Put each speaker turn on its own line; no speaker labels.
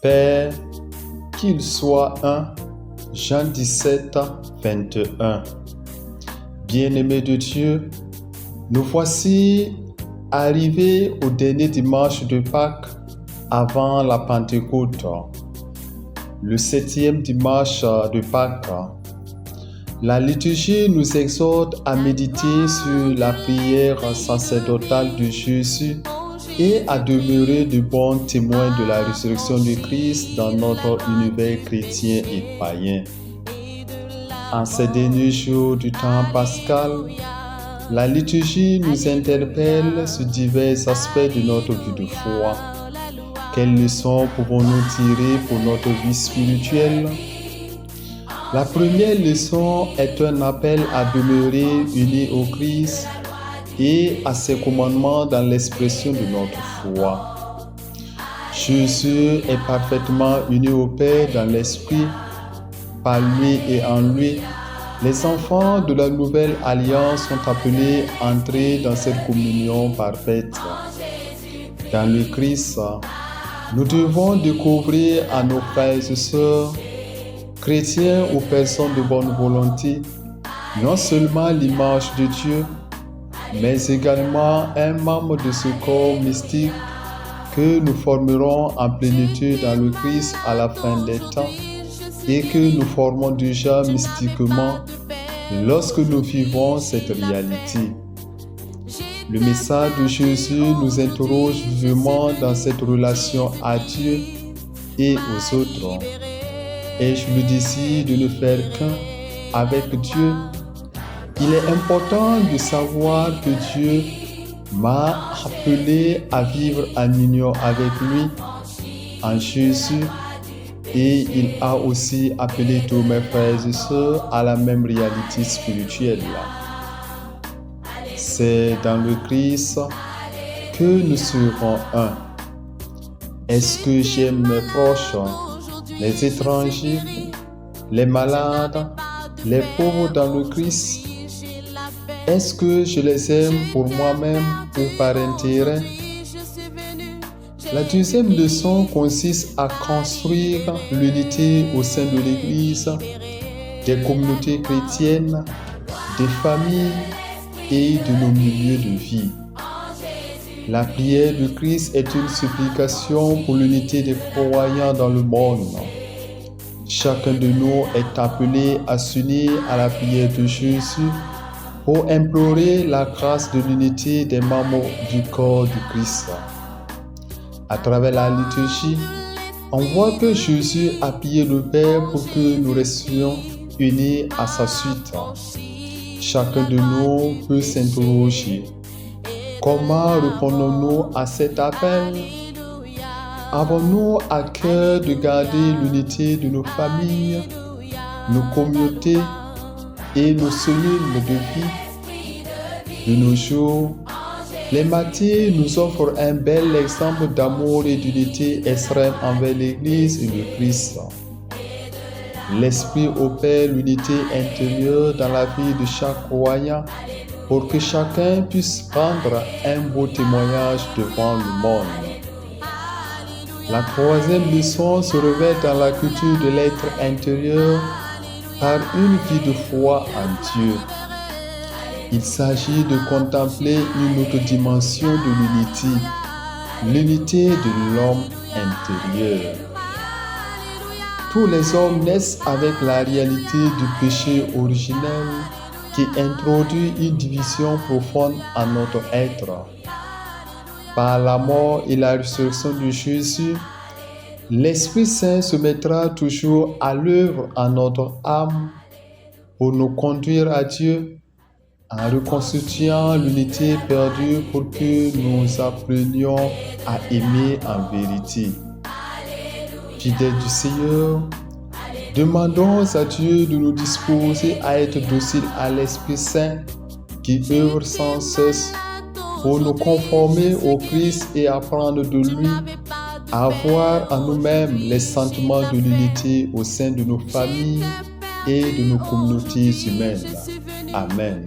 Père, qu'il soit un. Jean 17, 21. Bien-aimés de Dieu, nous voici arrivés au dernier dimanche de Pâques avant la Pentecôte, le 7e dimanche de Pâques. La liturgie nous exhorte à méditer sur la prière sacerdotale de Jésus et à demeurer de bons témoins de la résurrection de Christ dans notre univers chrétien et païen. En ces derniers jours du temps pascal, la liturgie nous interpelle sur divers aspects de notre vie de foi. Quelles leçons pouvons-nous tirer pour notre vie spirituelle? La première leçon est un appel à demeurer unis au Christ et à ses commandements dans l'expression de notre foi. Jésus est parfaitement uni au Père dans l'Esprit, par lui et en lui. Les enfants de la nouvelle alliance sont appelés à entrer dans cette communion parfaite. Dans le Christ, nous devons découvrir à nos frères et sœurs, chrétiens ou personnes de bonne volonté, non seulement l'image de Dieu, mais également un membre de ce corps mystique que nous formerons en plénitude dans le Christ à la fin des temps et que nous formons déjà mystiquement lorsque nous vivons cette réalité. Le message de Jésus nous interroge vivement dans cette relation à Dieu et aux autres. Ai-je le désir de ne faire qu'un avec Dieu? Il est important de savoir que Dieu m'a appelé à vivre en union avec lui, en Jésus, et il a aussi appelé tous mes frères et sœurs à la même réalité spirituelle. C'est dans le Christ que nous serons un. Est-ce que j'aime mes proches, les étrangers, les malades, les pauvres dans le Christ? Est-ce que je les aime pour moi-même ou par intérêt? La deuxième leçon consiste à construire l'unité au sein de l'Église, des communautés chrétiennes, des familles et de nos milieux de vie. La prière de Christ est une supplication pour l'unité des croyants dans le monde. Chacun de nous est appelé à s'unir à la prière de Jésus pour implorer la grâce de l'unité des membres du corps du Christ. À travers la liturgie, on voit que Jésus a prié le Père pour que nous restions unis à sa suite. Chacun de nous peut s'interroger. Comment répondons-nous à cet appel? Avons-nous à cœur de garder l'unité de nos familles, nos communautés et nos cellules de vie? De nos jours, les martyrs nous offrent un bel exemple d'amour et d'unité extrême envers l'Église et le Christ. L'Esprit opère l'unité intérieure dans la vie de chaque croyant pour que chacun puisse rendre un beau témoignage devant le monde. La troisième leçon se revêt dans la culture de l'être intérieur par une vie de foi en Dieu. Il s'agit de contempler une autre dimension de l'unité de l'homme intérieur. Tous les hommes naissent avec la réalité du péché originel qui introduit une division profonde en notre être. Par la mort et la résurrection de Jésus, l'Esprit Saint se mettra toujours à l'œuvre en notre âme pour nous conduire à Dieu en reconstituant l'unité perdue pour que nous apprenions à aimer en vérité. Fidèles du Seigneur, demandons à Dieu de nous disposer à être dociles à l'Esprit Saint qui œuvre sans cesse pour nous conformer au Christ et apprendre de lui à avoir en nous-mêmes les sentiments de l'unité au sein de nos familles et de nos communautés humaines. Amen.